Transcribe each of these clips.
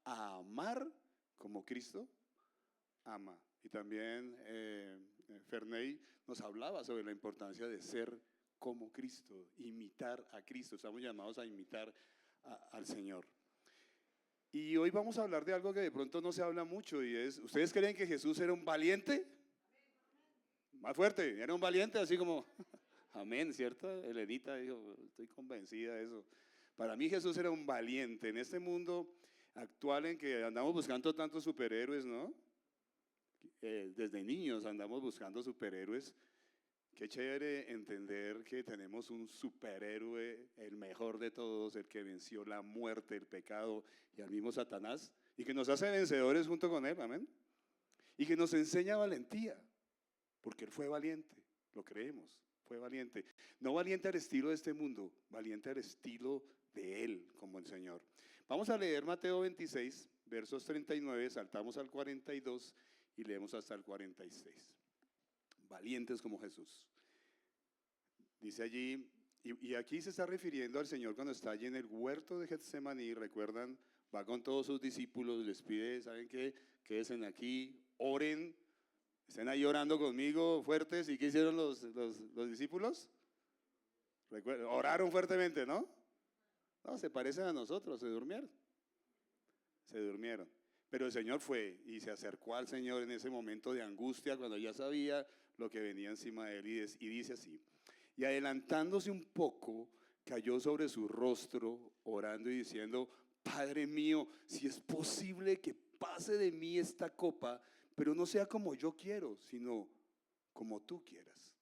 a amar como Cristo ama. Y también Ferney nos hablaba sobre la importancia de ser como Cristo, imitar a Cristo. Estamos llamados a imitar al Señor. Y hoy vamos a hablar de algo que de pronto no se habla mucho y es, ¿ustedes creen que Jesús era un valiente? Más fuerte, era un valiente, así como, amén, ¿cierto? Elenita dijo, estoy convencida de eso. Para mí Jesús era un valiente en este mundo actual en que andamos buscando tantos superhéroes, ¿no? Desde niños andamos buscando superhéroes. Qué chévere entender que tenemos un superhéroe, el mejor de todos, el que venció la muerte, el pecado y al mismo Satanás, y que nos hace vencedores junto con él, amén. Y que nos enseña valentía, porque él fue valiente, lo creemos, fue valiente. No valiente al estilo de este mundo, valiente al estilo de él, como el Señor. Vamos a leer Mateo 26, versos 39, saltamos al 42 y leemos hasta el 46. Valientes como Jesús. Dice allí, y aquí se está refiriendo al Señor cuando está allí en el huerto de Getsemaní, recuerdan, va con todos sus discípulos, les pide, ¿saben qué? Quédense aquí, oren, estén ahí orando conmigo fuertes. ¿Y qué hicieron los discípulos? Recuerden, oraron fuertemente, ¿no? No, se parecen a nosotros, se durmieron. Se durmieron. Pero el Señor fue y se acercó al Señor en ese momento de angustia, cuando ya sabía lo que venía encima de él, y dice así, y adelantándose un poco, cayó sobre su rostro, orando y diciendo, Padre mío, si es posible que pase de mí esta copa, pero no sea como yo quiero, sino como tú quieras.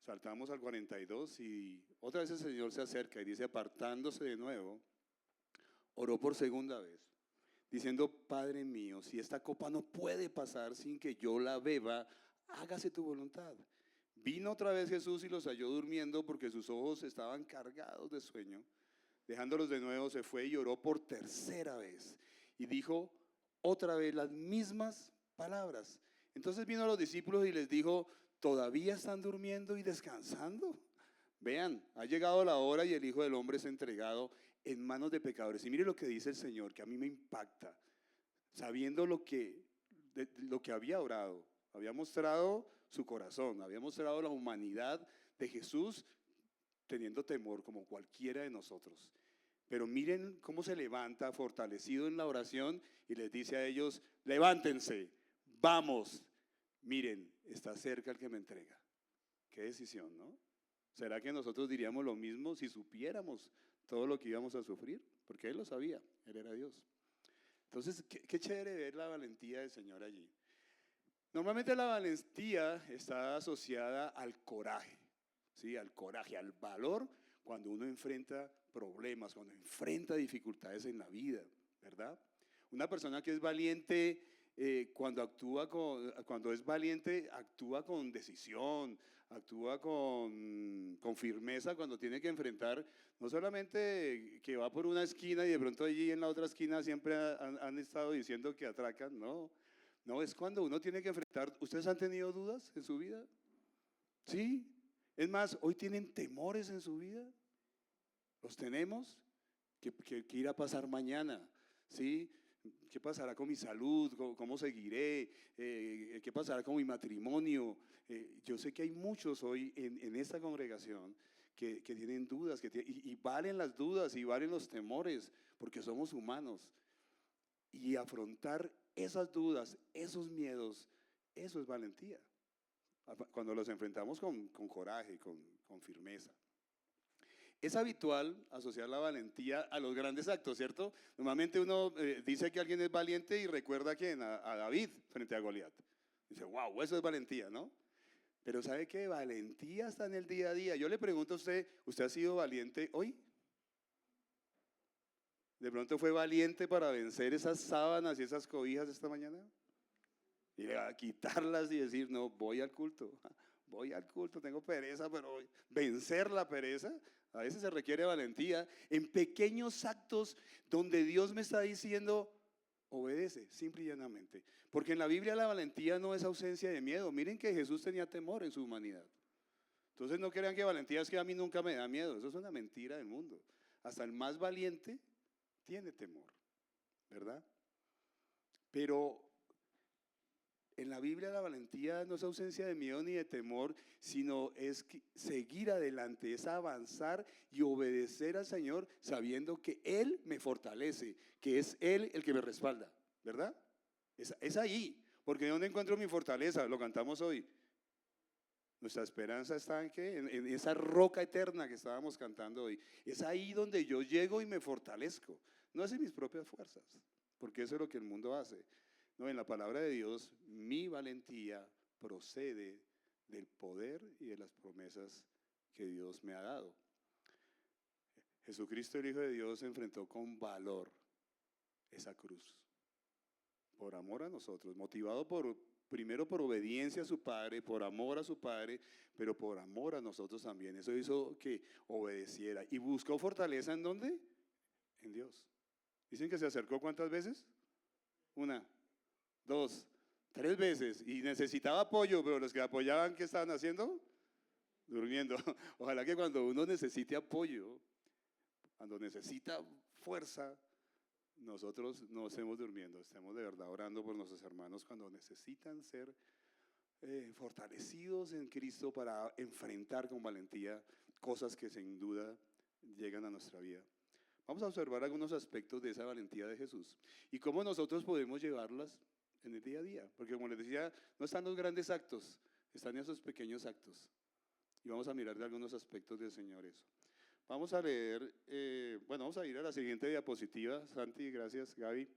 Saltamos al 42 y otra vez el Señor se acerca y dice, apartándose de nuevo, oró por segunda vez, diciendo, Padre mío, si esta copa no puede pasar sin que yo la beba, hágase tu voluntad. Vino otra vez Jesús y los halló durmiendo porque sus ojos estaban cargados de sueño. Dejándolos de nuevo se fue y oró por tercera vez y dijo otra vez las mismas palabras. Entonces vino a los discípulos y les dijo, ¿todavía están durmiendo y descansando? Vean, ha llegado la hora y el Hijo del Hombre es entregado en manos de pecadores. Y mire lo que dice el Señor, que a mí me impacta, sabiendo lo que había orado, había mostrado su corazón, había mostrado la humanidad de Jesús teniendo temor como cualquiera de nosotros. Pero miren cómo se levanta fortalecido en la oración y les dice a ellos, levántense, vamos, miren, está cerca el que me entrega. Qué decisión, ¿no? ¿Será que nosotros diríamos lo mismo si supiéramos todo lo que íbamos a sufrir? Porque él lo sabía, él era Dios. Entonces, qué chévere ver la valentía del Señor allí. Normalmente la valentía está asociada al coraje, ¿sí? Al coraje, al valor cuando uno enfrenta problemas, cuando enfrenta dificultades en la vida, ¿verdad? Una persona que es valiente, cuando es valiente, actúa con decisión, actúa con firmeza cuando tiene que enfrentar, no solamente que va por una esquina y de pronto allí en la otra esquina siempre han estado diciendo que atracan, no. No, es cuando uno tiene que enfrentar. ¿Ustedes han tenido dudas en su vida? ¿Sí? Es más, hoy tienen temores en su vida. ¿Los tenemos? ¿Qué irá a pasar mañana? ¿Sí? ¿Qué pasará con mi salud? ¿Cómo seguiré? ¿Qué pasará con mi matrimonio? Yo sé que hay muchos hoy en esta congregación que tienen dudas, y valen las dudas y valen los temores, porque somos humanos. Y afrontar esas dudas, esos miedos, eso es valentía. Cuando los enfrentamos con coraje, con firmeza. Es habitual asociar la valentía a los grandes actos, ¿cierto? Normalmente uno dice que alguien es valiente y recuerda a quién, a David frente a Goliat. Dice, wow, eso es valentía, ¿no? Pero ¿sabe qué? Valentía está en el día a día. Yo le pregunto a usted, ¿usted ha sido valiente hoy? ¿De pronto fue valiente para vencer esas sábanas y esas cobijas esta mañana? Y a quitarlas y decir, no, voy al culto, tengo pereza, pero voy. Vencer la pereza, a veces se requiere valentía en pequeños actos donde Dios me está diciendo, obedece, simple y llanamente. Porque en la Biblia la valentía no es ausencia de miedo. Miren que Jesús tenía temor en su humanidad. Entonces no crean que valentía es que a mí nunca me da miedo, eso es una mentira del mundo. Hasta el más valiente tiene temor. ¿verdad? Pero en la Biblia la valentía no es ausencia de miedo ni de temor, sino es seguir adelante, es avanzar y obedecer al Señor sabiendo que Él me fortalece, que es Él el que me respalda, ¿verdad? Es ahí, porque ¿dónde encuentro mi fortaleza? Lo cantamos hoy. Nuestra esperanza está en qué? En esa roca eterna que estábamos cantando hoy. Es ahí donde yo llego y me fortalezco. No es en mis propias fuerzas, porque eso es lo que el mundo hace. No, en la palabra de Dios, mi valentía procede del poder y de las promesas que Dios me ha dado. Jesucristo, el Hijo de Dios, se enfrentó con valor esa cruz, por amor a nosotros, motivado primero por obediencia a su Padre, por amor a su Padre, pero por amor a nosotros también. Eso hizo que obedeciera. ¿Y buscó fortaleza en dónde? En Dios. Dicen que se acercó ¿cuántas veces? 1, 2, 3 veces. Y necesitaba apoyo, pero los que apoyaban, ¿qué estaban haciendo? Durmiendo. Ojalá que cuando uno necesite apoyo, cuando necesita fuerza, nosotros no estemos durmiendo, estemos de verdad orando por nuestros hermanos cuando necesitan ser fortalecidos en Cristo para enfrentar con valentía cosas que sin duda llegan a nuestra vida. Vamos a observar algunos aspectos de esa valentía de Jesús y cómo nosotros podemos llevarlas en el día a día, porque como les decía, no están los grandes actos, están esos pequeños actos. Y vamos a mirar de algunos aspectos del Señor eso. Vamos a leer, vamos a ir a la siguiente diapositiva. Santi, gracias, Gaby.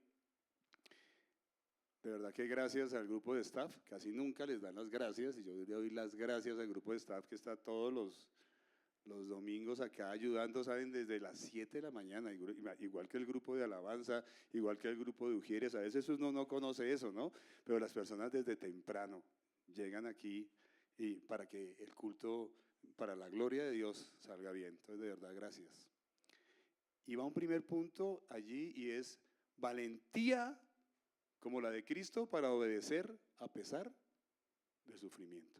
De verdad que gracias al grupo de staff, casi nunca les dan las gracias, y yo le doy las gracias al grupo de staff que está todos los domingos acá ayudando, saben, desde las 7 de la mañana, igual que el grupo de alabanza, igual que el grupo de Ujieres. A veces uno no conoce eso, ¿no? Pero las personas desde temprano llegan aquí y para que el culto, para la gloria de Dios, salga bien. Entonces, de verdad, gracias. Y va un primer punto allí y es valentía como la de Cristo para obedecer a pesar del sufrimiento.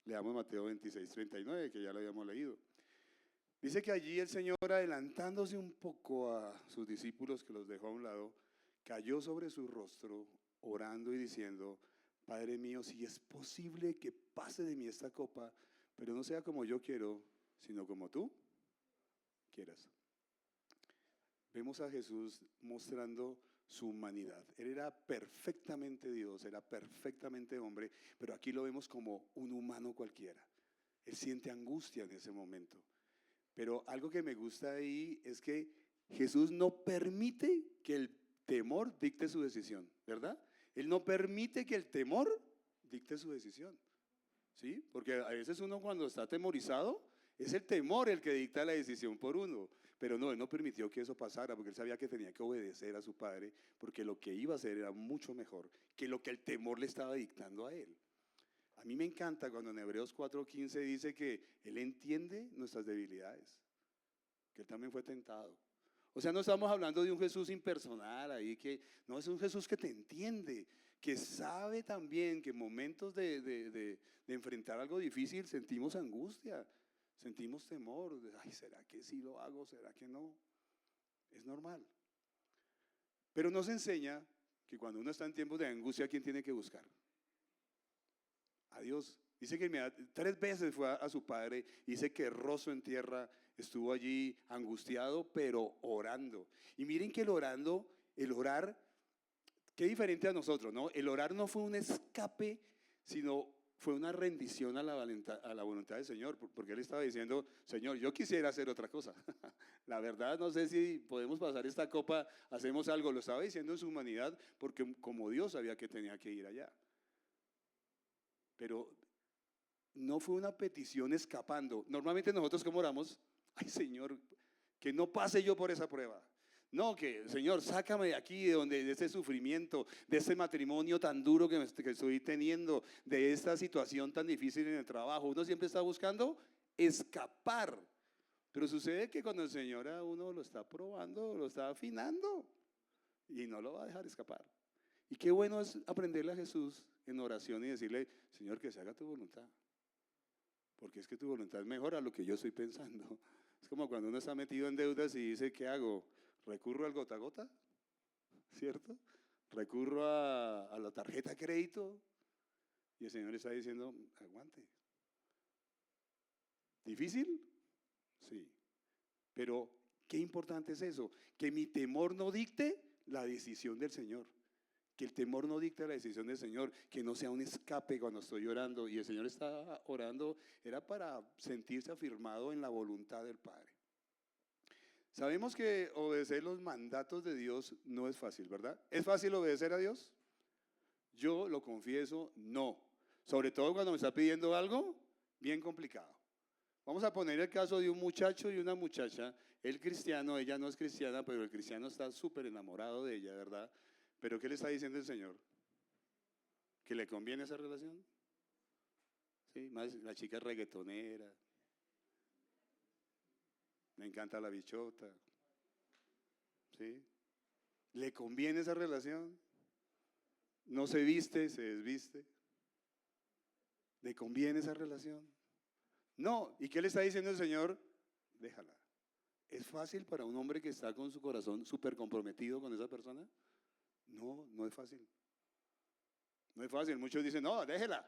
Leamos Mateo 26:39, que ya lo habíamos leído. Dice que allí el Señor, adelantándose un poco a sus discípulos que los dejó a un lado, cayó sobre su rostro orando y diciendo: Padre mío, si es posible que pase de mí esta copa, pero no sea como yo quiero, sino como tú quieras. Vemos a Jesús mostrando su humanidad. Él era perfectamente Dios, era perfectamente hombre, pero aquí lo vemos como un humano cualquiera. Él siente angustia en ese momento. Pero algo que me gusta ahí es que Jesús no permite que el temor dicte su decisión, ¿verdad? Él no permite que el temor dicte su decisión, ¿sí? Porque a veces uno cuando está atemorizado, es el temor el que dicta la decisión por uno. Pero no, él no permitió que eso pasara porque él sabía que tenía que obedecer a su padre, porque lo que iba a hacer era mucho mejor que lo que el temor le estaba dictando a él. A mí me encanta cuando en Hebreos 4:15 dice que él entiende nuestras debilidades, que él también fue tentado. O sea, no estamos hablando de un Jesús impersonal ahí, no, es un Jesús que te entiende, que sabe también que en momentos de enfrentar algo difícil sentimos angustia, sentimos temor. Ay, ¿será que sí lo hago? ¿Será que no? Es normal. Pero nos enseña que cuando uno está en tiempos de angustia, ¿quién tiene que buscar? A Dios. Dice que 3 veces fue a su padre, dice que rostro en tierra, estuvo allí angustiado, pero orando. Y miren que el orar, qué diferente a nosotros, ¿no? El orar no fue un escape, sino fue una rendición a la voluntad del Señor, porque él estaba diciendo: Señor, yo quisiera hacer otra cosa. La verdad, no sé si podemos pasar esta copa, hacemos algo. Lo estaba diciendo en su humanidad, porque como Dios sabía que tenía que ir allá. Pero no fue una petición escapando. Normalmente nosotros, ¿cómo oramos? Ay, Señor, que no pase yo por esa prueba. No, que Señor, sácame de aquí, de ese sufrimiento, de ese matrimonio tan duro que estoy teniendo, de esta situación tan difícil en el trabajo. Uno siempre está buscando escapar. Pero sucede que cuando el Señor a uno lo está probando, lo está afinando y no lo va a dejar escapar. Y qué bueno es aprenderle a Jesús en oración y decirle: Señor, que se haga tu voluntad. Porque es que tu voluntad es mejor a lo que yo estoy pensando. Es como cuando uno está metido en deudas y dice: ¿qué hago? ¿Recurro al gota a gota? ¿cierto? Recurro a la tarjeta de crédito y el Señor está diciendo, aguante. ¿Difícil? Sí. Pero qué importante es eso, que mi temor no dicte la decisión del Señor. Que el temor no dicte la decisión del Señor, que no sea un escape cuando estoy orando. Y el Señor estaba orando, era para sentirse afirmado en la voluntad del Padre. Sabemos que obedecer los mandatos de Dios no es fácil, ¿verdad? ¿Es fácil obedecer a Dios? Yo lo confieso, no. Sobre todo cuando me está pidiendo algo bien complicado. Vamos a poner el caso de un muchacho y una muchacha. El cristiano, ella no es cristiana, pero el cristiano está súper enamorado de ella, ¿verdad? Pero ¿qué le está diciendo el Señor? ¿Que le conviene esa relación? Sí, más la chica es reggaetonera. Me encanta la bichota. ¿Sí? ¿Le conviene esa relación? No se viste, se desviste. ¿Le conviene esa relación? No. ¿Y qué le está diciendo el Señor? Déjala. ¿Es fácil para un hombre que está con su corazón súper comprometido con esa persona? No, no es fácil. No es fácil. Muchos dicen, no, déjela.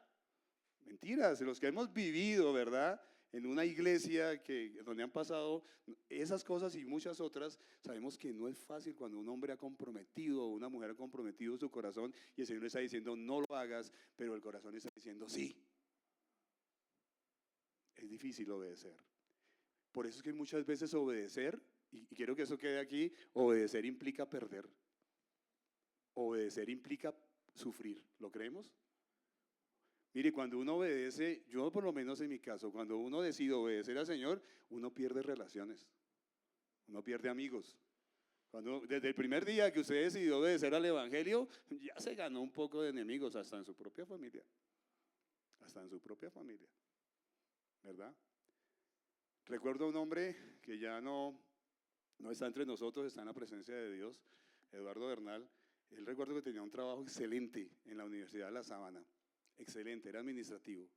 Mentiras, los que hemos vivido, ¿verdad? En una iglesia donde han pasado esas cosas y muchas otras, sabemos que no es fácil cuando un hombre ha comprometido o una mujer ha comprometido su corazón y el Señor le está diciendo, no lo hagas, pero el corazón le está diciendo, sí. Es difícil obedecer. Por eso es que muchas veces obedecer, y quiero que eso quede aquí, obedecer implica perder. Obedecer implica sufrir. ¿Lo creemos? Mire, cuando uno obedece, yo por lo menos en mi caso, cuando uno decide obedecer al Señor, uno pierde relaciones, uno pierde amigos. Desde el primer día que usted decidió obedecer al Evangelio, ya se ganó un poco de enemigos, hasta en su propia familia. Hasta en su propia familia, ¿verdad? Recuerdo a un hombre que ya no está entre nosotros, está en la presencia de Dios, Eduardo Bernal. Él recuerdo que tenía un trabajo excelente en la Universidad de La Sabana. Excelente, era administrativo.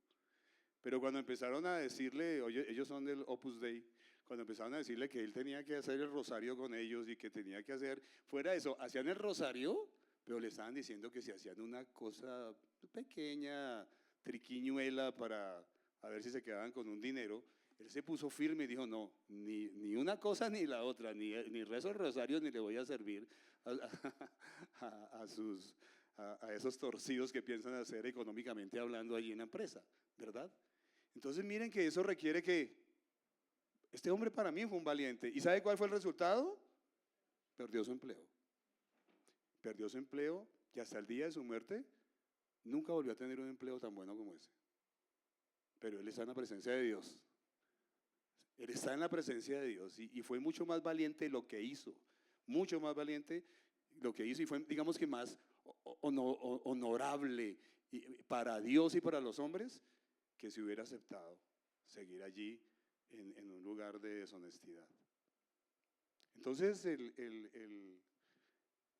Pero cuando empezaron a decirle, oye, ellos son del Opus Dei, cuando empezaron a decirle que él tenía que hacer el rosario con ellos y que tenía que hacer, fuera de eso, hacían el rosario, pero le estaban diciendo que si hacían una cosa pequeña, triquiñuela para a ver si se quedaban con un dinero, él se puso firme y dijo, no, ni una cosa ni la otra, ni rezo el rosario ni le voy a servir a esos torcidos que piensan hacer económicamente hablando allí en la empresa, ¿verdad? Entonces miren que eso requiere que este hombre para mí fue un valiente. ¿Y sabe cuál fue el resultado? Perdió su empleo. Perdió su empleo y hasta el día de su muerte nunca volvió a tener un empleo tan bueno como ese. Pero él está en la presencia de Dios. Él está en la presencia de Dios y fue mucho más valiente lo que hizo. Mucho más valiente lo que hizo y fue, digamos que más honorable para Dios y para los hombres que si hubiera aceptado seguir allí en un lugar de deshonestidad. Entonces,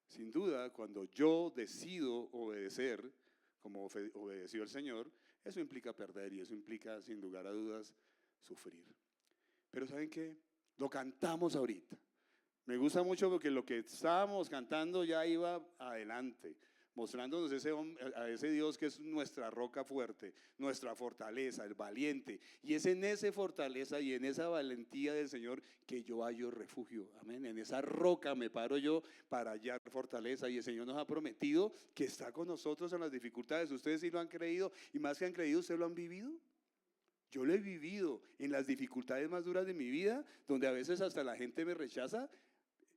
sin duda, cuando yo decido obedecer, como obedeció el Señor, eso implica perder y eso implica, sin lugar a dudas, sufrir. Pero ¿saben qué? Lo cantamos ahorita. Me gusta mucho porque lo que estábamos cantando ya iba adelante, mostrándonos a ese Dios que es nuestra roca fuerte, nuestra fortaleza, el valiente. Y es en esa fortaleza y en esa valentía del Señor que yo hallo refugio. Amén. En esa roca me paro yo para hallar fortaleza. Y el Señor nos ha prometido que está con nosotros en las dificultades. Ustedes sí lo han creído y más que han creído, ¿ustedes lo han vivido? Yo lo he vivido en las dificultades más duras de mi vida, donde a veces hasta la gente me rechaza.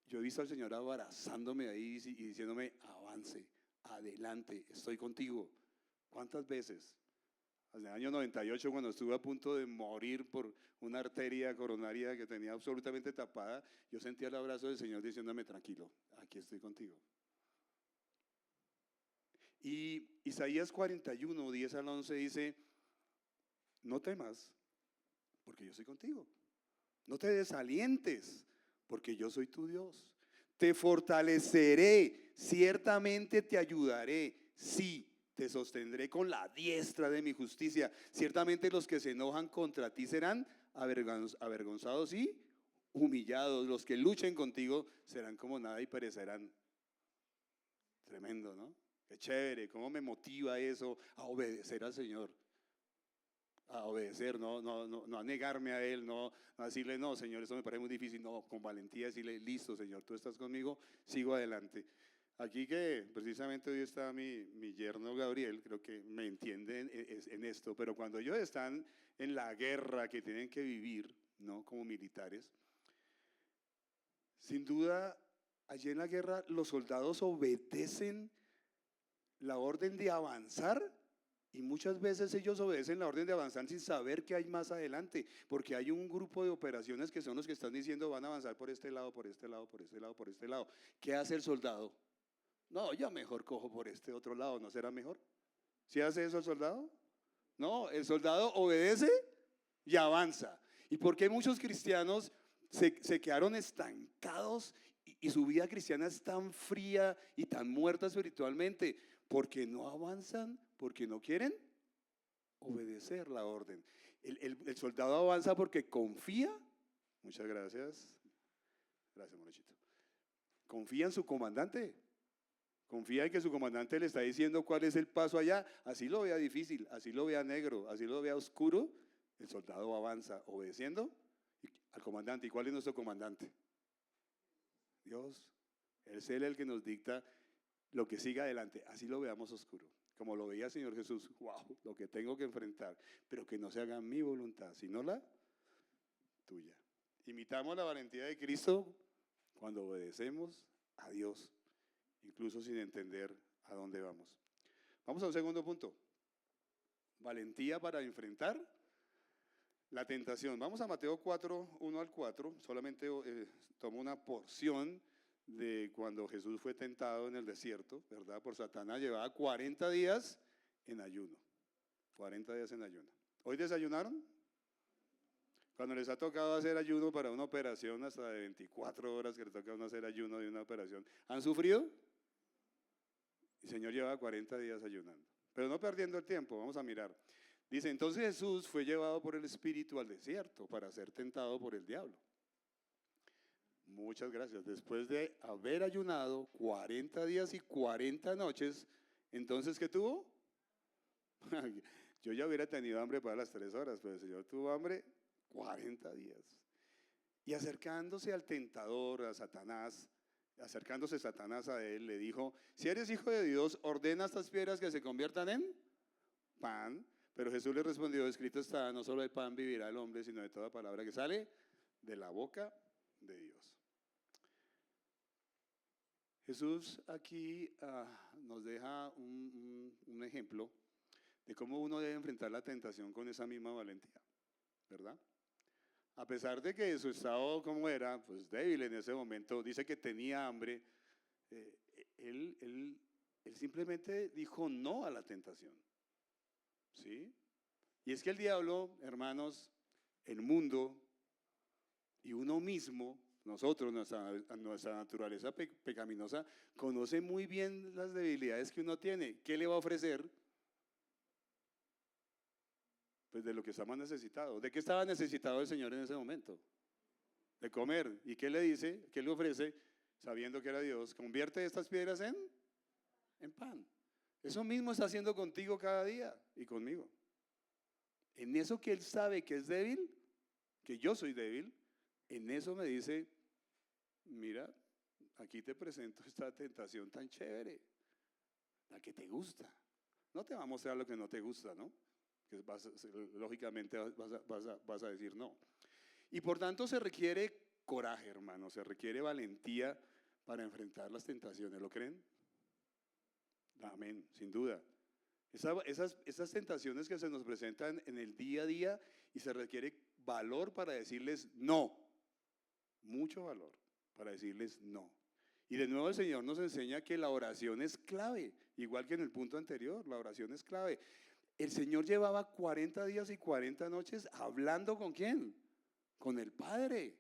Yo he visto al Señor abrazándome ahí y diciéndome, avance, adelante, estoy contigo. ¿Cuántas veces? En el año 98, cuando estuve a punto de morir por una arteria coronaria que tenía absolutamente tapada, yo sentía el abrazo del Señor diciéndome, tranquilo, aquí estoy contigo. Y Isaías 41, 10 al 11 dice, no temas, porque yo soy contigo. No te desalientes, porque yo soy tu Dios. Te fortaleceré, ciertamente te ayudaré, sí, te sostendré con la diestra de mi justicia. Ciertamente los que se enojan contra ti serán avergonzados y humillados. Los que luchen contigo serán como nada y perecerán. Tremendo, ¿no? Qué chévere, cómo me motiva eso a obedecer al Señor. A obedecer, no a negarme a Él, no a decirle, no, Señor, eso me parece muy difícil, no, con valentía decirle, listo, Señor, tú estás conmigo, sigo adelante. Aquí que precisamente hoy está mi yerno Gabriel, creo que me entiende en esto, pero cuando ellos están en la guerra que tienen que vivir, ¿no? Como militares, sin duda, allí en la guerra los soldados obedecen la orden de avanzar. Y muchas veces ellos obedecen la orden de avanzar sin saber qué hay más adelante, porque hay un grupo de operaciones que son los que están diciendo van a avanzar por este lado, por este lado, por este lado, por este lado. ¿Qué hace el soldado? No, yo mejor cojo por este otro lado, ¿no será mejor? ¿Sí hace eso el soldado? No, el soldado obedece y avanza. ¿Y por qué muchos cristianos se quedaron estancados y su vida cristiana es tan fría y tan muerta espiritualmente? Porque no avanzan, porque no quieren obedecer la orden. El soldado avanza porque confía. Muchas gracias. Gracias, Morochito. Confía en su comandante. Confía en que su comandante le está diciendo cuál es el paso allá. Así lo vea difícil, así lo vea negro, así lo vea oscuro. El soldado avanza obedeciendo al comandante. ¿Y cuál es nuestro comandante? Dios. Es Él el que nos dicta lo que siga adelante, así lo veamos oscuro, como lo veía el Señor Jesús. Wow, lo que tengo que enfrentar, pero que no se haga mi voluntad, sino la tuya. Imitamos la valentía de Cristo cuando obedecemos a Dios, incluso sin entender a dónde vamos. Vamos a un segundo punto. Valentía para enfrentar la tentación. Vamos a Mateo 4, 1 al 4. Solamente tomo una porción de cuando Jesús fue tentado en el desierto, ¿verdad? Por Satanás. Llevaba 40 días en ayuno. 40 días en ayuno. ¿Hoy desayunaron? Cuando les ha tocado hacer ayuno para una operación hasta de 24 horas que le toca a uno hacer ayuno de una operación, ¿han sufrido? El Señor lleva 40 días ayunando. Pero no perdiendo el tiempo, vamos a mirar. Dice, entonces Jesús fue llevado por el Espíritu al desierto para ser tentado por el diablo. Muchas gracias. Después de haber ayunado 40 días y 40 noches, entonces, ¿qué tuvo? Yo ya hubiera tenido hambre para las 3 horas, pero el Señor tuvo hambre 40 días. Y acercándose al tentador, a Satanás, acercándose Satanás a él, le dijo, si eres hijo de Dios, ordena a estas piedras que se conviertan en pan. Pero Jesús le respondió, escrito está, no solo de pan vivirá el hombre, sino de toda palabra que sale de la boca de Dios. Jesús aquí nos deja un ejemplo de cómo uno debe enfrentar la tentación con esa misma valentía, ¿verdad? A pesar de que su estado como era, pues débil en ese momento, dice que tenía hambre, él simplemente dijo no a la tentación, ¿sí? Y es que el diablo, hermanos, el mundo y uno mismo, nosotros, nuestra naturaleza pecaminosa, conoce muy bien las debilidades que uno tiene. ¿Qué le va a ofrecer? Pues de lo que estamos necesitados. ¿De qué estaba necesitado el Señor en ese momento? De comer. ¿Y qué le dice? ¿Qué le ofrece? Sabiendo que era Dios, convierte estas piedras en pan. Eso mismo está haciendo contigo cada día y conmigo. En eso que Él sabe que es débil, que yo soy débil, en eso me dice, mira, aquí te presento esta tentación tan chévere, la que te gusta. No te va a mostrar lo que no te gusta, ¿no? Que lógicamente vas a decir no. Y por tanto se requiere coraje, hermano, se requiere valentía para enfrentar las tentaciones, ¿lo creen? Amén, sin duda. Esas tentaciones que se nos presentan en el día a día y se requiere valor para decirles no, mucho valor para decirles no. Y de nuevo el Señor nos enseña que la oración es clave, igual que en el punto anterior, la oración es clave. El Señor llevaba 40 días y 40 noches hablando ¿con quién? Con el Padre.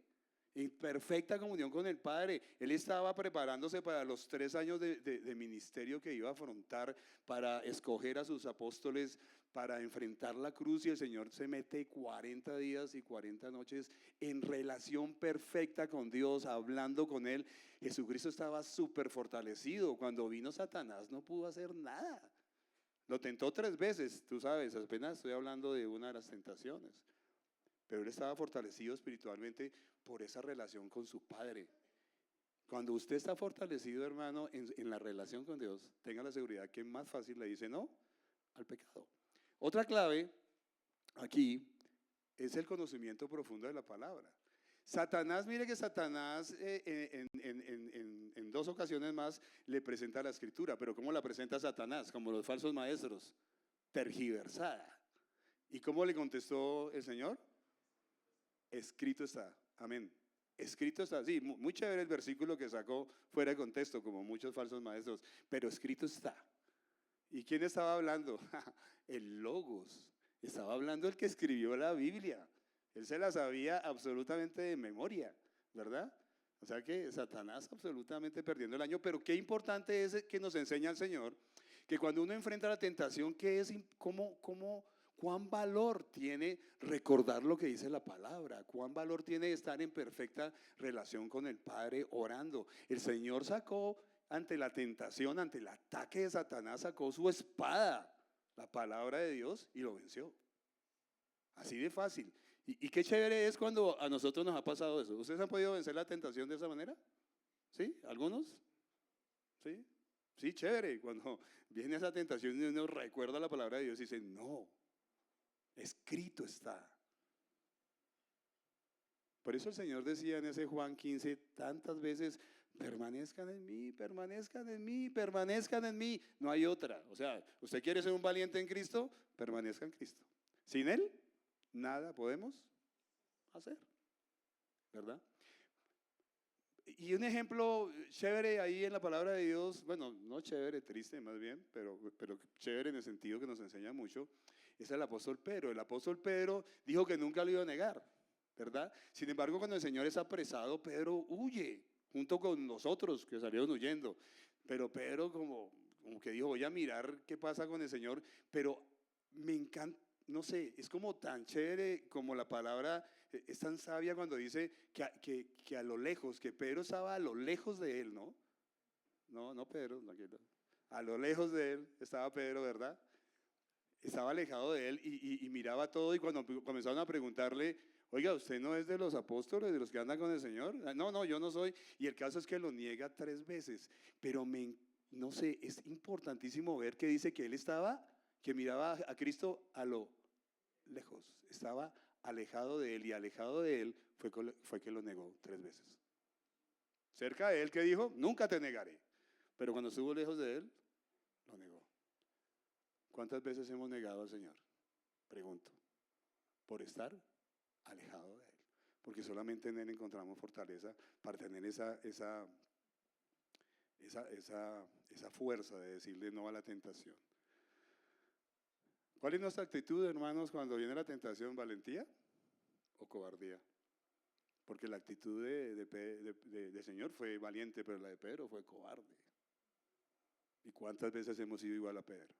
en perfecta comunión con el Padre. Él estaba preparándose para los 3 años de ministerio que iba a afrontar, para escoger a sus apóstoles, para enfrentar la cruz, y el Señor se mete 40 días y 40 noches en relación perfecta con Dios, hablando con Él. Jesucristo estaba súper fortalecido. Cuando vino Satanás no pudo hacer nada. Lo tentó 3 veces, tú sabes, apenas estoy hablando de una de las tentaciones. Pero él estaba fortalecido espiritualmente por esa relación con su Padre. Cuando usted está fortalecido, hermano, en la relación con Dios, tenga la seguridad que es más fácil le dice no al pecado. Otra clave aquí es el conocimiento profundo de la palabra. Satanás, mire que Satanás en 2 ocasiones más le presenta la escritura, pero ¿cómo la presenta Satanás? Como los falsos maestros, tergiversada. ¿Y cómo le contestó el Señor? Escrito está, amén. Escrito está, sí, muy chévere el versículo que sacó fuera de contexto, como muchos falsos maestros, pero escrito está. ¿Y quién estaba hablando? El Logos. Estaba hablando el que escribió la Biblia. Él se la sabía absolutamente de memoria, ¿verdad? O sea que Satanás absolutamente perdiendo el año. Pero qué importante es que nos enseña el Señor, que cuando uno enfrenta la tentación, ¿cuán valor tiene recordar lo que dice la palabra? ¿Cuán valor tiene estar en perfecta relación con el Padre orando? El Señor sacó ante la tentación, ante el ataque de Satanás, sacó su espada, la palabra de Dios, y lo venció. Así de fácil. Y qué chévere es cuando a nosotros nos ha pasado eso. ¿Ustedes han podido vencer la tentación de esa manera? ¿Sí? ¿Algunos? ¿Sí? Sí, chévere. Cuando viene esa tentación y uno recuerda la palabra de Dios y dice, no, escrito está. Por eso el Señor decía en ese Juan 15 tantas veces, permanezcan en mí, permanezcan en mí, permanezcan en mí. No hay otra. O sea, ¿usted quiere ser un valiente en Cristo? Permanezca en Cristo. Sin Él, nada podemos hacer, ¿verdad? Y un ejemplo chévere ahí en la palabra de Dios, bueno, no chévere, triste más bien, pero chévere en el sentido que nos enseña mucho, es el apóstol Pedro. El apóstol Pedro dijo que nunca lo iba a negar, ¿verdad? Sin embargo, cuando el Señor es apresado, Pedro huye, junto con los otros que salieron huyendo. Pero Pedro como que dijo, voy a mirar qué pasa con el Señor, pero me encanta. No sé, es como tan chévere como la palabra es tan sabia cuando dice que a lo lejos, que Pedro estaba a lo lejos de él, ¿no? No Pedro, a lo lejos de él estaba Pedro, ¿verdad? Estaba alejado de él y miraba todo, y cuando comenzaron a preguntarle, oiga, ¿usted no es de los apóstoles, de los que andan con el Señor? No, yo no soy. Y el caso es que lo niega 3 veces, pero no sé, es importantísimo ver que dice que él estaba, que miraba a Cristo a lo lejos, estaba alejado de él, y alejado de él fue que lo negó 3 veces. Cerca de él, ¿qué dijo? Nunca te negaré. Pero cuando estuvo lejos de él, lo negó. ¿Cuántas veces hemos negado al Señor? Pregunto. Por estar alejado de él. Porque solamente en él encontramos fortaleza para tener esa fuerza de decirle no a la tentación. ¿Cuál es nuestra actitud, hermanos, cuando viene la tentación? ¿Valentía o cobardía? Porque la actitud de Señor fue valiente, pero la de Pedro fue cobarde. ¿Y cuántas veces hemos sido igual a Pedro?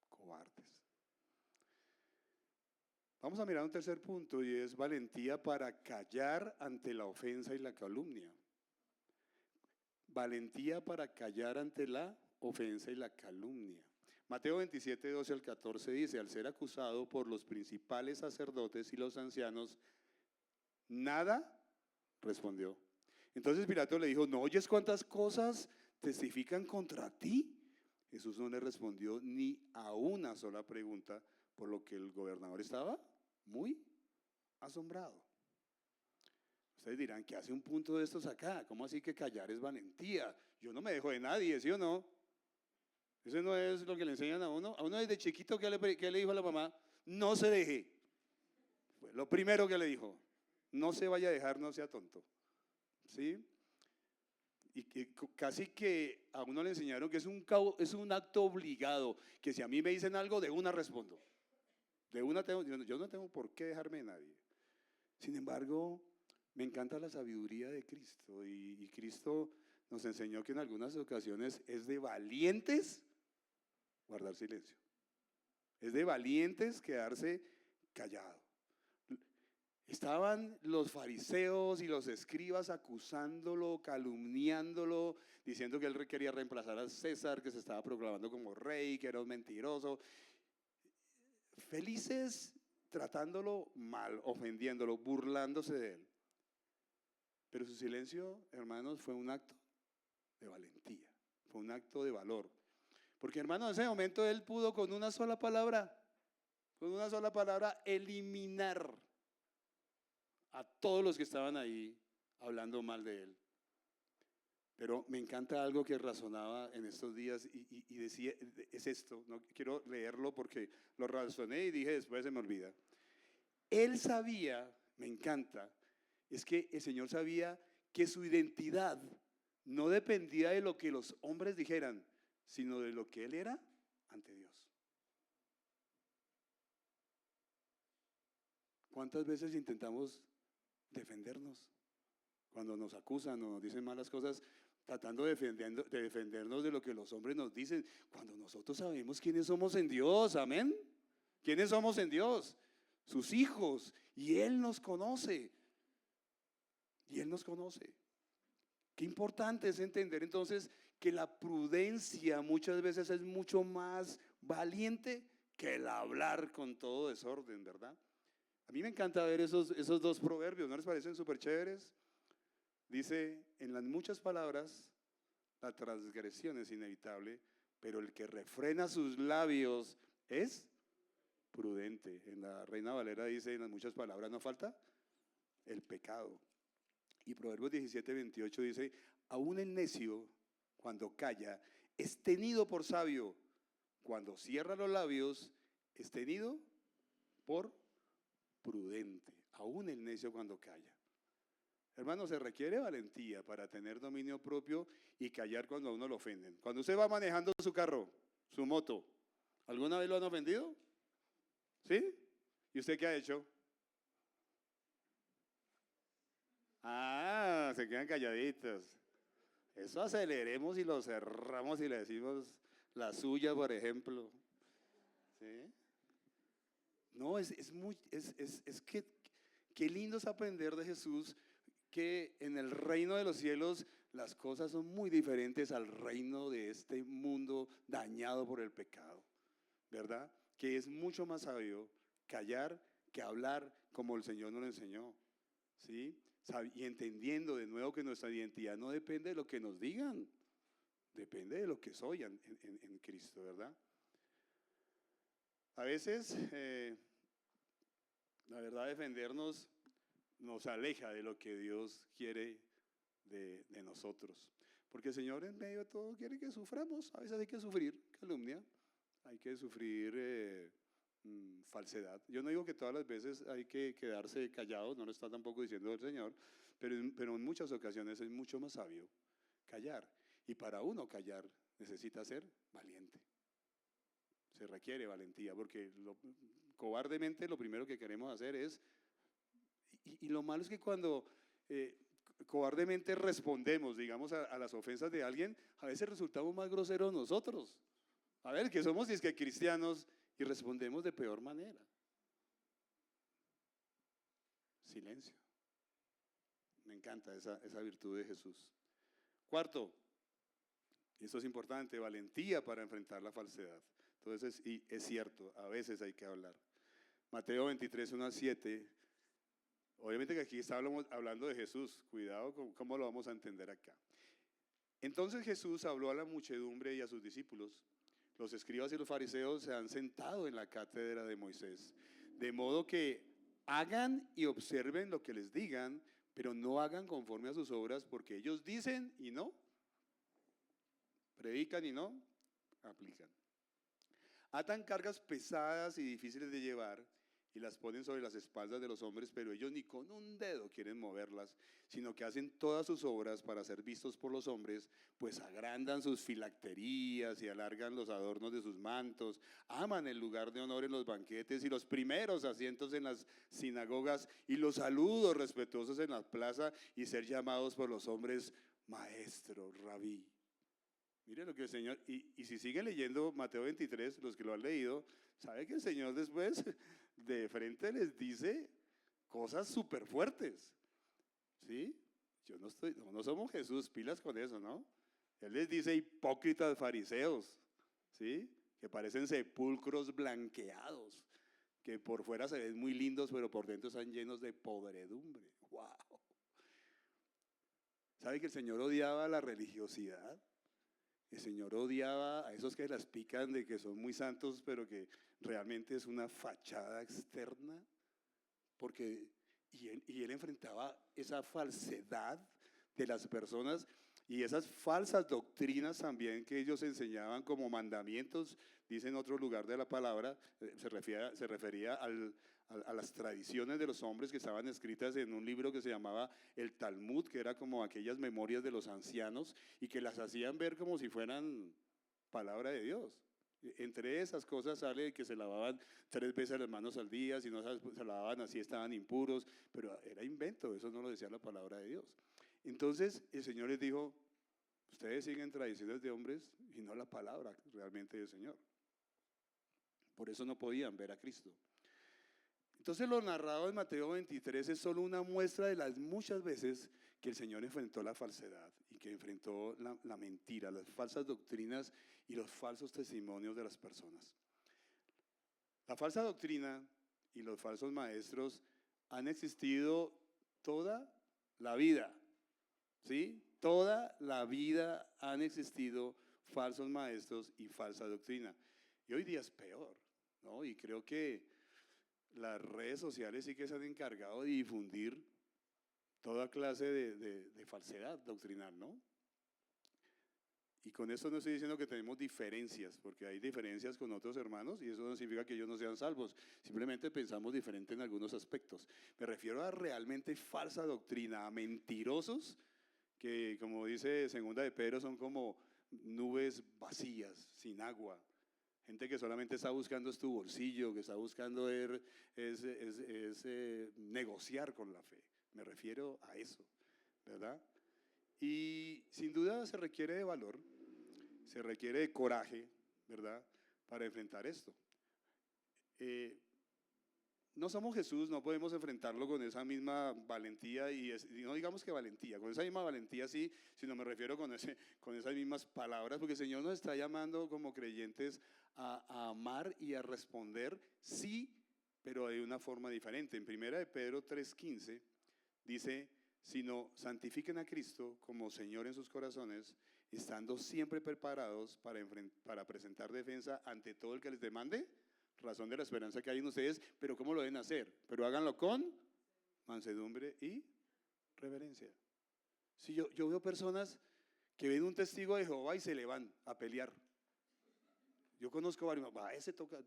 Cobardes. Vamos a mirar un tercer punto, y es valentía para callar ante la ofensa y la calumnia. Valentía para callar ante la ofensa y la calumnia. Mateo 27, 12 al 14 dice, al ser acusado por los principales sacerdotes y los ancianos, nada respondió. Entonces Pilato le dijo, ¿no oyes cuántas cosas testifican contra ti? Jesús no le respondió ni a una sola pregunta, por lo que el gobernador estaba muy asombrado. Ustedes dirán, ¿qué hace un punto de estos acá? ¿Cómo así que callar es valentía? Yo no me dejo de nadie, ¿sí o no? Eso no es lo que le enseñan a uno. A uno desde chiquito, ¿qué le dijo a la mamá? No se deje. Fue lo primero que le dijo. No se vaya a dejar, no sea tonto. ¿Sí? Y casi que a uno le enseñaron que es un acto obligado, que si a mí me dicen algo, de una respondo. De una yo no tengo por qué dejarme de nadie. Sin embargo, Me encanta la sabiduría de Cristo y Cristo nos enseñó que en algunas ocasiones es de valientes guardar silencio. Es de valientes quedarse callado. Estaban los fariseos y los escribas acusándolo, calumniándolo, diciendo que él quería reemplazar a César, que se estaba proclamando como rey, que era un mentiroso. Felices tratándolo mal, ofendiéndolo, burlándose de él. Pero su silencio, hermanos, fue un acto de valentía, fue un acto de valor. Porque, hermanos, en ese momento él pudo con una sola palabra, eliminar a todos los que estaban ahí hablando mal de él. Pero me encanta algo que razonaba en estos días y decía, es esto, no quiero leerlo porque lo razoné y dije después se me olvida. Él sabía, me encanta, es que el Señor sabía que su identidad no dependía de lo que los hombres dijeran, sino de lo que él era ante Dios. ¿Cuántas veces intentamos defendernos cuando nos acusan o nos dicen malas cosas, tratando de defendernos de lo que los hombres nos dicen, cuando nosotros sabemos quiénes somos en Dios? Amén. ¿Quiénes somos en Dios? Sus hijos. Y Él nos conoce. Y Él nos conoce. Qué importante es entender entonces que la prudencia muchas veces es mucho más valiente que el hablar con todo desorden, ¿verdad? A mí me encanta ver esos dos proverbios, ¿no les parecen súper chéveres? Dice, en las muchas palabras, la transgresión es inevitable, pero el que refrena sus labios es prudente. En la Reina Valera dice, en las muchas palabras no falta el pecado. Y Proverbios 17:28 dice, aún el necio, cuando calla, es tenido por sabio. Cuando cierra los labios, es tenido por prudente. Aún el necio cuando calla. Hermano, se requiere valentía para tener dominio propio y callar cuando a uno lo ofenden. Cuando usted va manejando su carro, su moto, ¿alguna vez lo han ofendido? ¿Sí? ¿Y usted qué ha hecho? Ah, se quedan calladitos. Eso aceleremos y lo cerramos y le decimos la suya, por ejemplo. ¿Sí? No, es que qué lindo es aprender de Jesús que en el reino de los cielos las cosas son muy diferentes al reino de este mundo dañado por el pecado, ¿verdad? Que es mucho más sabio callar que hablar como el Señor nos lo enseñó, ¿sí? Y entendiendo de nuevo que nuestra identidad no depende de lo que nos digan, depende de lo que soy en Cristo, ¿verdad? A veces, la verdad, defendernos nos aleja de lo que Dios quiere de nosotros. Porque el Señor en medio de todo quiere que suframos. A veces hay que sufrir calumnia, hay que sufrir falsedad. Yo no digo que todas las veces hay que quedarse callado, no lo está tampoco diciendo el Señor, pero en muchas ocasiones es mucho más sabio callar. Y para uno callar necesita ser valiente. Se requiere valentía, porque cobardemente lo primero que queremos hacer es, y lo malo es que cuando cobardemente respondemos, digamos, a las ofensas de alguien, a veces resultamos más groseros nosotros. A ver, que somos disque cristianos y respondemos de peor manera. Silencio. Me encanta esa virtud de Jesús. Cuarto, y esto es importante, valentía para enfrentar la falsedad. Entonces, y es cierto, a veces hay que hablar. Mateo 23, 1-7. Obviamente que aquí está hablando de Jesús. Cuidado con cómo lo vamos a entender acá. Entonces Jesús habló a la muchedumbre y a sus discípulos. Los escribas y los fariseos se han sentado en la cátedra de Moisés. De modo que hagan y observen lo que les digan, pero no hagan conforme a sus obras, porque ellos dicen y no, predican y no aplican. Atan cargas pesadas y difíciles de llevar y las ponen sobre las espaldas de los hombres, pero ellos ni con un dedo quieren moverlas, sino que hacen todas sus obras para ser vistos por los hombres, pues agrandan sus filacterías y alargan los adornos de sus mantos, aman el lugar de honor en los banquetes y los primeros asientos en las sinagogas y los saludos respetuosos en la plaza y ser llamados por los hombres maestro, rabí. Mire lo que el Señor, y si siguen leyendo Mateo 23, los que lo han leído, sabe que el Señor después de frente les dice cosas súper fuertes, ¿sí? No somos Jesús, pilas con eso, ¿no? Él les dice hipócritas fariseos, ¿sí? Que parecen sepulcros blanqueados, que por fuera se ven muy lindos, pero por dentro están llenos de podredumbre. ¡Wow! ¿Sabe que el Señor odiaba la religiosidad? El Señor odiaba a esos que las pican de que son muy santos, pero que realmente es una fachada externa, porque y él enfrentaba esa falsedad de las personas y esas falsas doctrinas también que ellos enseñaban como mandamientos, dice en otro lugar de la palabra, se refería a las tradiciones de los hombres que estaban escritas en un libro que se llamaba el Talmud, que era como aquellas memorias de los ancianos y que las hacían ver como si fueran palabra de Dios. Entre esas cosas sale que se lavaban 3 veces las manos al día, si no se lavaban así estaban impuros, pero era invento, eso no lo decía la palabra de Dios. Entonces el Señor les dijo, ustedes siguen tradiciones de hombres y no la palabra realmente del Señor. Por eso no podían ver a Cristo. Entonces lo narrado en Mateo 23 es solo una muestra de las muchas veces que el Señor enfrentó la falsedad y que enfrentó la mentira, las falsas doctrinas y los falsos testimonios de las personas. La falsa doctrina y los falsos maestros han existido toda la vida, ¿sí? Toda la vida han existido falsos maestros y falsa doctrina. Y hoy día es peor, ¿no? Y creo que las redes sociales sí que se han encargado de difundir toda clase de falsedad doctrinal, ¿no? Y con esto no estoy diciendo que tenemos diferencias, porque hay diferencias con otros hermanos y eso no significa que ellos no sean salvos, simplemente pensamos diferente en algunos aspectos. Me refiero a realmente falsa doctrina, a mentirosos que, como dice segunda de Pedro, son como nubes vacías, sin agua. Gente que solamente está buscando tu bolsillo, que está buscando negociar con la fe. Me refiero a eso, ¿verdad? Y sin duda se requiere de valor, se requiere de coraje, ¿verdad? Para enfrentar esto. No somos Jesús, no podemos enfrentarlo con esa misma valentía y no digamos que valentía, con esa misma valentía sí, sino me refiero con esas mismas palabras, porque el Señor nos está llamando como creyentes a amar y a responder sí, pero de una forma diferente. En 1 de Pedro 3:15 dice, sino santifiquen a Cristo como Señor en sus corazones, estando siempre preparados para presentar defensa ante todo el que les demande razón de la esperanza que hay en ustedes, pero ¿cómo lo deben hacer? Pero háganlo con mansedumbre y reverencia. Si yo veo personas que ven un testigo de Jehová y se le van a pelear. Yo conozco varios, ese toca,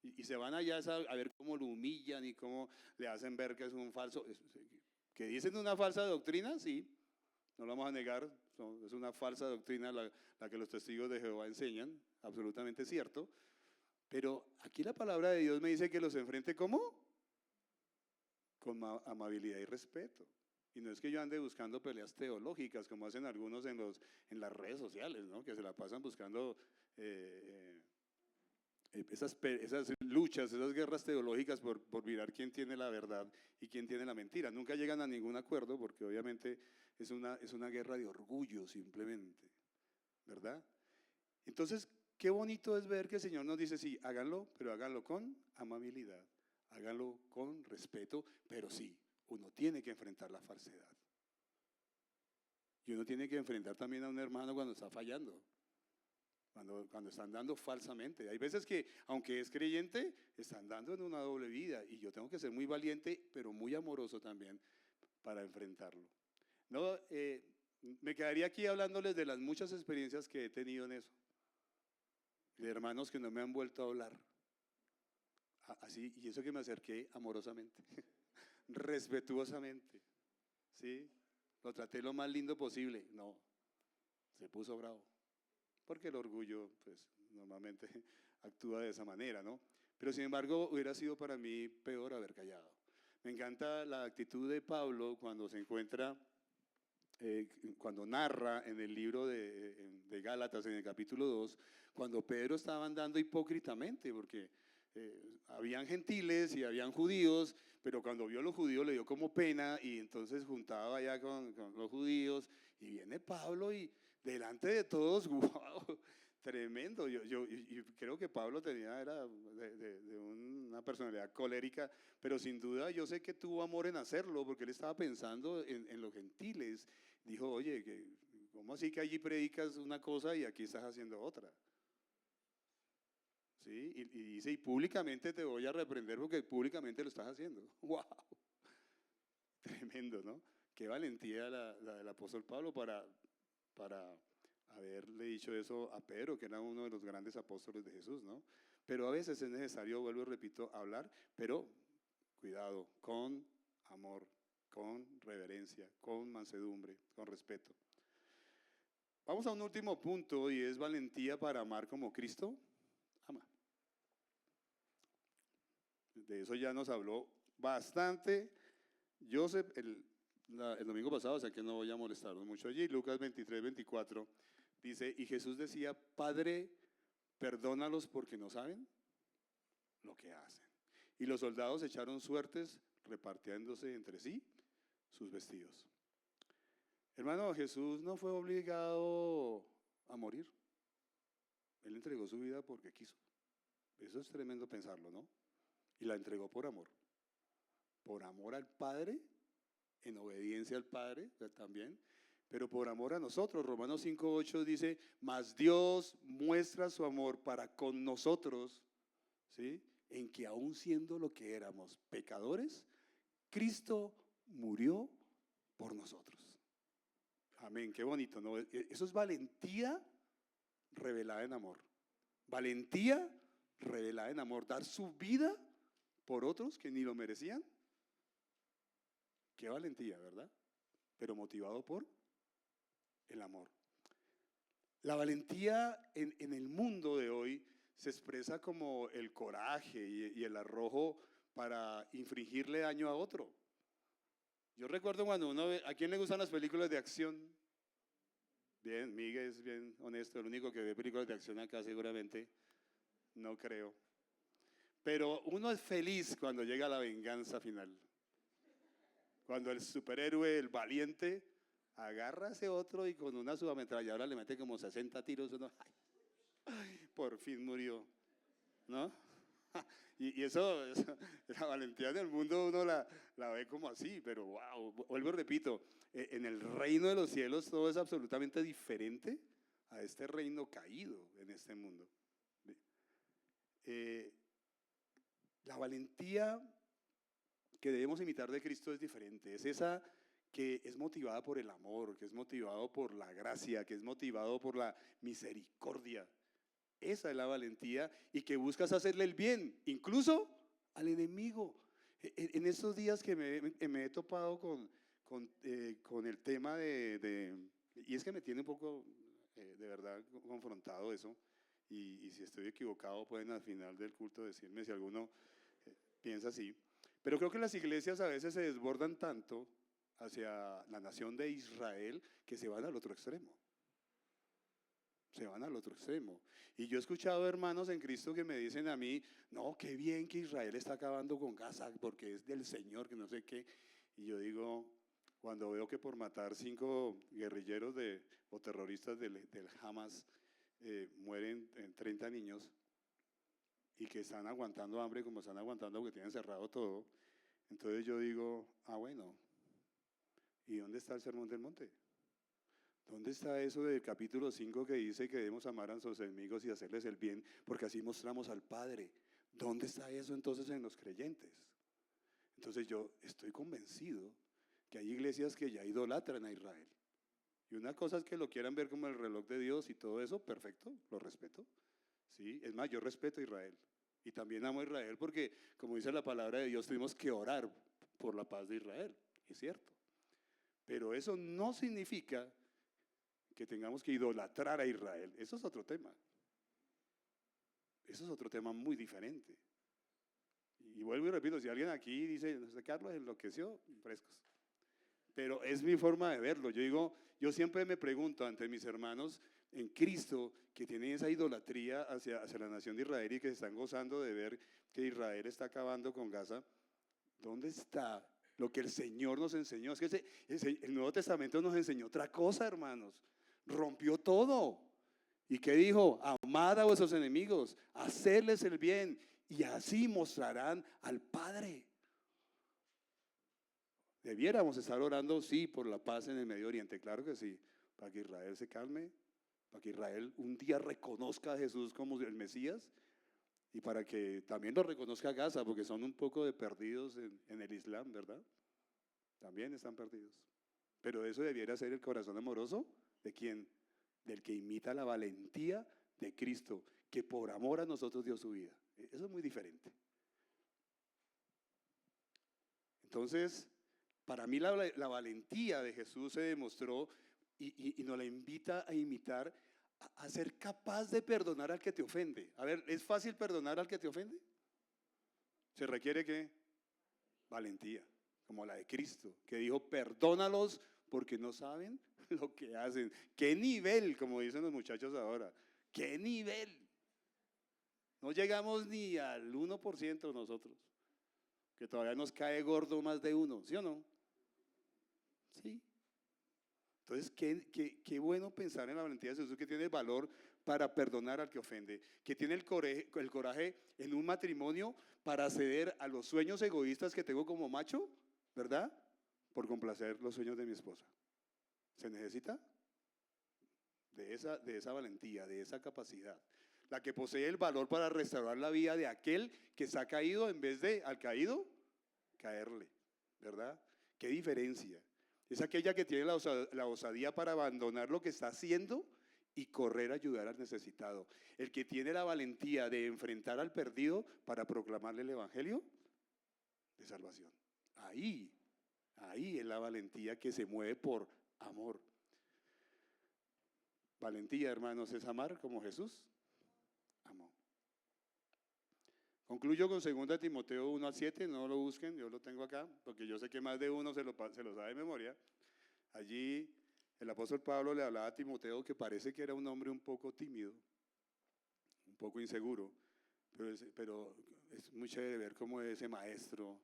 y se van allá a ver cómo lo humillan y cómo le hacen ver que es un falso, que dicen una falsa doctrina, sí, no lo vamos a negar, es una falsa doctrina la que los testigos de Jehová enseñan, absolutamente cierto. Pero aquí la palabra de Dios me dice que los enfrente ¿cómo? Con amabilidad y respeto. Y no es que yo ande buscando peleas teológicas como hacen algunos en las redes sociales, ¿no? Que se la pasan buscando esas luchas, esas guerras teológicas por mirar quién tiene la verdad y quién tiene la mentira. Nunca llegan a ningún acuerdo porque obviamente es una guerra de orgullo simplemente, ¿verdad? Entonces, qué bonito es ver que el Señor nos dice, sí, háganlo, pero háganlo con amabilidad, háganlo con respeto, pero sí, uno tiene que enfrentar la falsedad. Y uno tiene que enfrentar también a un hermano cuando está fallando, cuando están dando falsamente. Hay veces que, aunque es creyente, están dando en una doble vida y yo tengo que ser muy valiente, pero muy amoroso también para enfrentarlo. No, me quedaría aquí hablándoles de las muchas experiencias que he tenido en eso. De hermanos que no me han vuelto a hablar. Así, y eso que me acerqué amorosamente, respetuosamente, ¿sí? Lo traté lo más lindo posible. No, se puso bravo. Porque el orgullo, pues, normalmente actúa de esa manera, ¿no? Pero sin embargo, hubiera sido para mí peor haber callado. Me encanta la actitud de Pablo cuando se encuentra, cuando narra en el libro de Gálatas, en el capítulo 2, cuando Pedro estaba andando hipócritamente, porque habían gentiles y habían judíos, pero cuando vio a los judíos le dio como pena y entonces juntaba allá con los judíos y viene Pablo y delante de todos, wow, tremendo. Y creo que Pablo era de una personalidad colérica, pero sin duda yo sé que tuvo amor en hacerlo porque él estaba pensando en los gentiles. Dijo, oye, ¿cómo así que allí predicas una cosa y aquí estás haciendo otra? ¿Sí? Y dice, y públicamente te voy a reprender porque públicamente lo estás haciendo. ¡Wow! Tremendo, ¿no? Qué valentía la del apóstol Pablo para haberle dicho eso a Pedro, que era uno de los grandes apóstoles de Jesús, ¿no? Pero a veces es necesario, vuelvo y repito, hablar, pero cuidado, con amor, con reverencia, con mansedumbre, con respeto. Vamos a un último punto y es valentía para amar como Cristo ama. De eso ya nos habló bastante Joseph el domingo pasado, o sea que no voy a molestarlos mucho allí. Lucas 23, 24 dice, y Jesús decía, Padre, perdónalos porque no saben lo que hacen. Y los soldados echaron suertes repartiéndose entre sí sus vestidos. Hermano, Jesús no fue obligado a morir. Él entregó su vida porque quiso. Eso es tremendo pensarlo, ¿no? Y la entregó por amor. Por amor al Padre, en obediencia al Padre también, pero por amor a nosotros. Romanos 5:8 dice, mas Dios muestra su amor para con nosotros, ¿sí? En que aún siendo lo que éramos, pecadores, Cristo murió por nosotros. Amén, qué bonito, ¿no? Eso es valentía revelada en amor. Valentía revelada en amor. Dar su vida por otros que ni lo merecían. Qué valentía, ¿verdad? Pero motivado por el amor. La valentía en el mundo de hoy se expresa como el coraje y el arrojo para infringirle daño a otro. Yo recuerdo cuando uno ve, ¿a quién le gustan las películas de acción? Bien, Miguel es bien honesto, el único que ve películas de acción acá seguramente, no creo. Pero uno es feliz cuando llega la venganza final. Cuando el superhéroe, el valiente, agarra a ese otro y con una subametralladora le mete como 60 tiros. Uno, ay, por fin murió, ¿no? Y eso, la valentía del mundo uno la ve como así, pero wow, vuelvo y repito, en el reino de los cielos todo es absolutamente diferente a este reino caído en este mundo. La valentía que debemos imitar de Cristo es diferente, es esa que es motivada por el amor, que es motivado por la gracia, que es motivado por la misericordia. Esa es la valentía y que buscas hacerle el bien, incluso al enemigo. En estos días que me he topado con el tema y es que me tiene un poco, de verdad, confrontado eso, y si estoy equivocado pueden al final del culto decirme si alguno piensa así. Pero creo que las iglesias a veces se desbordan tanto hacia la nación de Israel que se van al otro extremo. Se van al otro extremo. Y yo he escuchado hermanos en Cristo que me dicen a mí, no, qué bien que Israel está acabando con Gaza porque es del Señor, que no sé qué. Y yo digo, cuando veo que por matar 5 guerrilleros o terroristas del Hamas mueren 30 niños y que están aguantando hambre como están aguantando porque tienen cerrado todo, entonces yo digo, bueno, ¿y dónde está el sermón del monte? ¿Dónde está eso del capítulo 5 que dice que debemos amar a nuestros enemigos y hacerles el bien porque así mostramos al Padre? ¿Dónde está eso entonces en los creyentes? Entonces yo estoy convencido que hay iglesias que ya idolatran a Israel. Y una cosa es que lo quieran ver como el reloj de Dios y todo eso, perfecto, lo respeto. ¿Sí? Es más, yo respeto a Israel Y también amo a Israel porque, como dice la palabra de Dios, tenemos que orar por la paz de Israel, es cierto. Pero eso no significa que tengamos que idolatrar a Israel. Eso es otro tema. Eso es otro tema muy diferente. Y vuelvo y repito, si alguien aquí dice, no sé, Carlos enloqueció, frescos. Pero es mi forma de verlo. Yo digo, yo siempre me pregunto ante mis hermanos en Cristo que tienen esa idolatría hacia la nación de Israel y que se están gozando de ver que Israel está acabando con Gaza. ¿Dónde está lo que el Señor nos enseñó? Es que el Nuevo Testamento nos enseñó otra cosa, hermanos. Rompió todo. ¿Y qué dijo? Amad a vuestros enemigos, hacedles el bien y así mostrarán al Padre. Debiéramos estar orando, sí, por la paz en el Medio Oriente, claro que sí, para que Israel se calme, para que Israel un día reconozca a Jesús como el Mesías y para que también lo reconozca Gaza, porque son un poco de perdidos en el Islam, ¿verdad? También están perdidos. Pero eso debiera ser el corazón amoroso de quien, del que imita la valentía de Cristo, que por amor a nosotros dio su vida. Eso es muy diferente. Entonces, para mí la valentía de Jesús se demostró y nos la invita a imitar, a ser capaz de perdonar al que te ofende. A ver, ¿es fácil perdonar al que te ofende? ¿Se requiere qué? Valentía, como la de Cristo, que dijo, perdónalos porque no saben lo que hacen. ¿Qué nivel, como dicen los muchachos ahora? ¿Qué nivel? No llegamos ni al 1% nosotros, que todavía nos cae gordo más de uno, ¿sí o no? Sí. Entonces, qué bueno pensar en la valentía de Jesús, que tiene el valor para perdonar al que ofende, que tiene el coraje en un matrimonio para ceder a los sueños egoístas que tengo como macho, ¿verdad? Por complacer los sueños de mi esposa. ¿Se necesita? De esa valentía, de esa capacidad. La que posee el valor para restaurar la vida de aquel que se ha caído en vez de al caído, caerle, ¿verdad? ¿Qué diferencia? Es aquella que tiene la osadía para abandonar lo que está haciendo y correr a ayudar al necesitado. El que tiene la valentía de enfrentar al perdido para proclamarle el evangelio de salvación. Ahí es la valentía que se mueve por amor. Valentía, hermanos, es amar como Jesús amó. Concluyo con 2 Timoteo 1-7, no lo busquen, yo lo tengo acá, porque yo sé que más de uno se lo sabe de memoria. Allí el apóstol Pablo le hablaba a Timoteo que parece que era un hombre un poco tímido, un poco inseguro, pero es muy chévere ver cómo ese maestro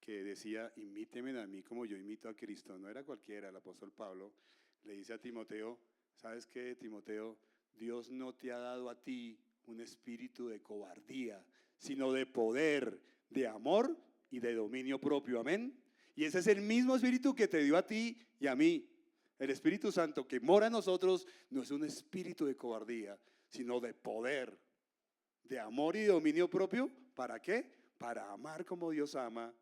que decía, imíteme a mí como yo imito a Cristo, no era cualquiera, el apóstol Pablo le dice a Timoteo, ¿sabes qué, Timoteo? Dios no te ha dado a ti un espíritu de cobardía, sino de poder, de amor y de dominio propio, amén. Y ese es el mismo espíritu que te dio a ti y a mí. El Espíritu Santo que mora en nosotros no es un espíritu de cobardía, sino de poder, de amor y de dominio propio. ¿Para qué? Para amar como Dios ama,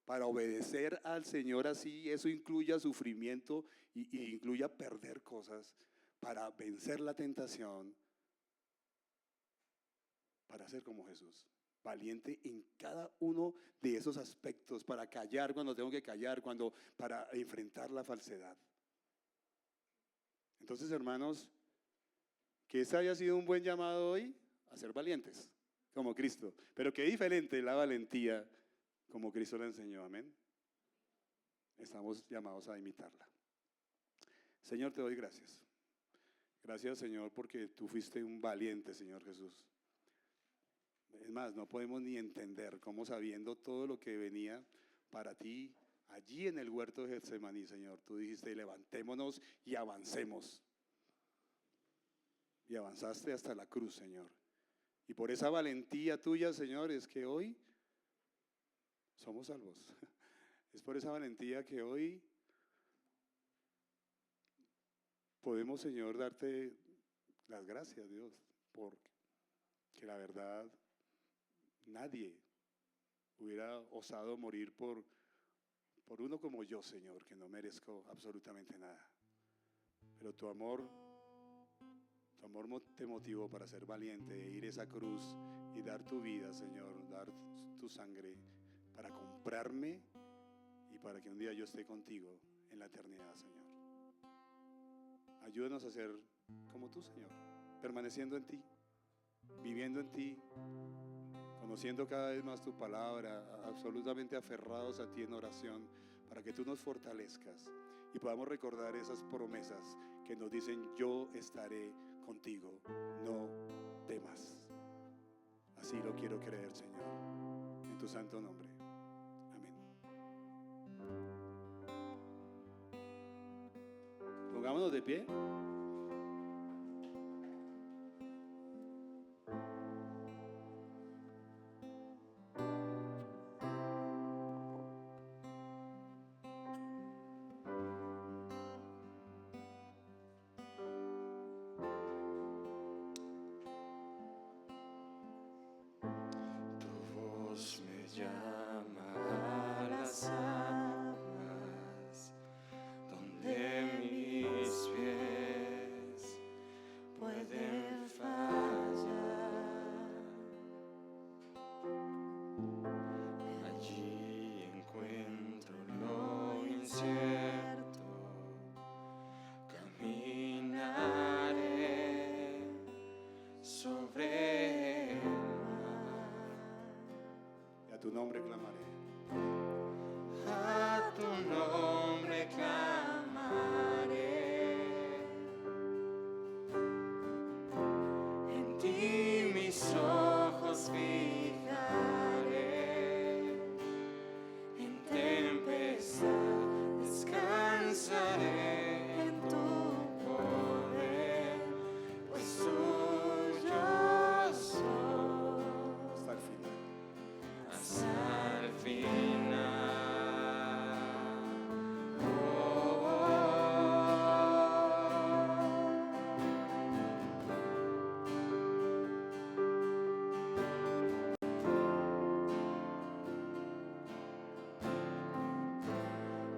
para obedecer al Señor así, eso incluya sufrimiento y incluya perder cosas, para vencer la tentación, para ser como Jesús, valiente en cada uno de esos aspectos, para callar cuando tengo que callar, para enfrentar la falsedad. Entonces, hermanos, que ese haya sido un buen llamado hoy a ser valientes, como Cristo. Pero qué diferente la valentía como Cristo la enseñó, amén. Estamos llamados a imitarla. Señor, te doy gracias. Gracias, Señor, porque tú fuiste un valiente, Señor Jesús. Es más, no podemos ni entender cómo, sabiendo todo lo que venía para ti allí en el huerto de Getsemaní, Señor, tú dijiste, levantémonos y avancemos. Y avanzaste hasta la cruz, Señor. Y por esa valentía tuya, Señor, es que hoy somos salvos. Es por esa valentía que hoy podemos, Señor, darte las gracias, Dios, porque la verdad nadie hubiera osado morir por uno como yo, Señor, que no merezco absolutamente nada. Pero tu amor Tu amor te motivó para ser valiente, ir a esa cruz y dar tu vida, Señor, dar tu sangre para comprarme y para que un día yo esté contigo en la eternidad, Señor. Ayúdanos a ser como tú, Señor, permaneciendo en ti, viviendo en ti, conociendo cada vez más tu palabra, absolutamente aferrados a ti en oración, para que tú nos fortalezcas y podamos recordar esas promesas que nos dicen: yo estaré contigo, no temas. Así lo quiero creer, Señor, en tu santo nombre. Amén. Pongámonos de pie. Me llama a las aguas donde mis pies pueden fallar. Allí encuentro lo incierto, caminaré sobre A tu nombre clamaré. a tu nombre clamaré, en ti mis ojos fijaré, en tempestad descansaré en tu poder, pues tuyo soy Hasta el final. hasta el final.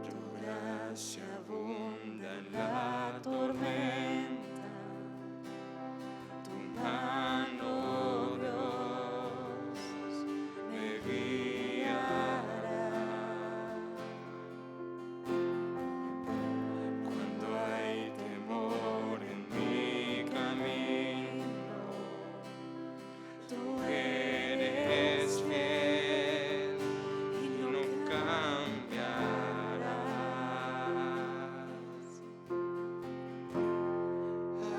Tu gracia abunda en la tormenta, tu mano, Dios, me guiará. Cuando hay temor en mi camino, tú eres fiel y no cambiarás. A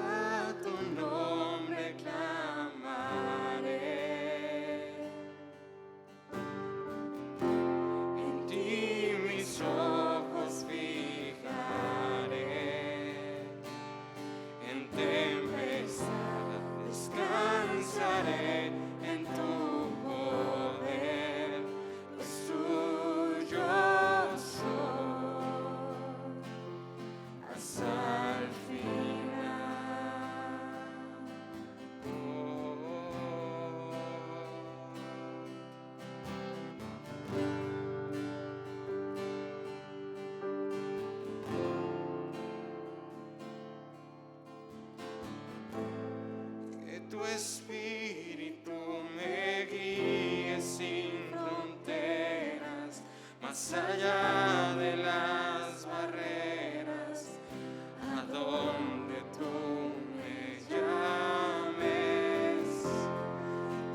tu nombre clamaré, en ti mis ojos fijaré, en tempestad descansaré en tu poder, pues tuyo soy hasta el final. Que tu espíritu me guíe sin fronteras, más allá de las barreras, a donde tú me llames.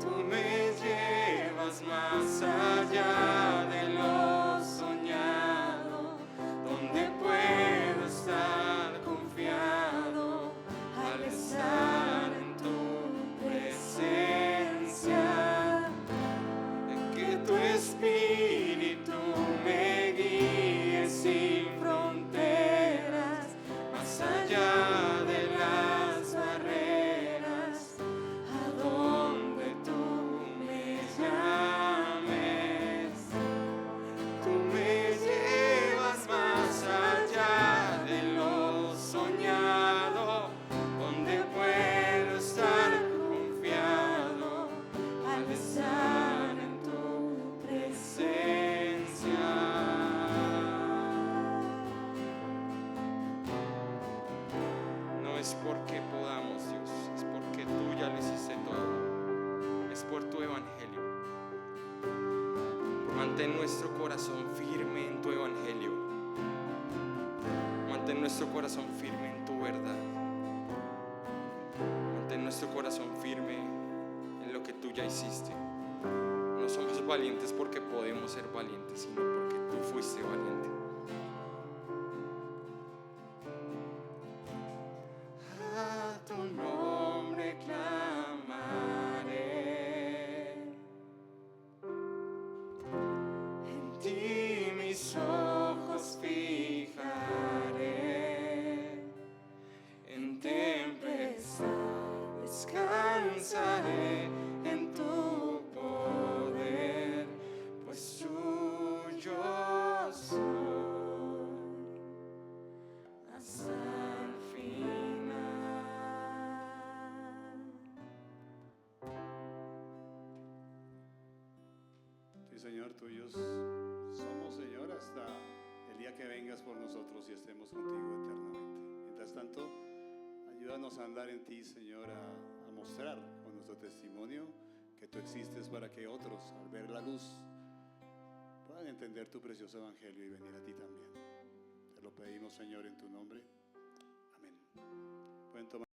Tú me llevas más allá de lo soñado, donde puedo estar confiado al estar en tu presencia. Que tu espíritu me guíe Mantén nuestro corazón firme en tu evangelio. Mantén nuestro corazón firme en tu verdad. Mantén nuestro corazón firme en lo que tú ya hiciste. No somos valientes porque podemos ser valientes, sino porque tú fuiste valiente. A tu nombre clamaré, en ti mis ojos fijaré, en tempestad descansaré en tu poder, pues tuyo soy hasta el final. Sí, Señor, tuyos somos, Señor, hasta el día que vengas por nosotros y estemos contigo eternamente. Mientras tanto, ayúdanos a andar en ti, Señor, a mostrar con nuestro testimonio que tú existes para que otros, al ver la luz, puedan entender tu precioso evangelio y venir a ti también. Te lo pedimos, Señor, en tu nombre. Amén. Pueden tomar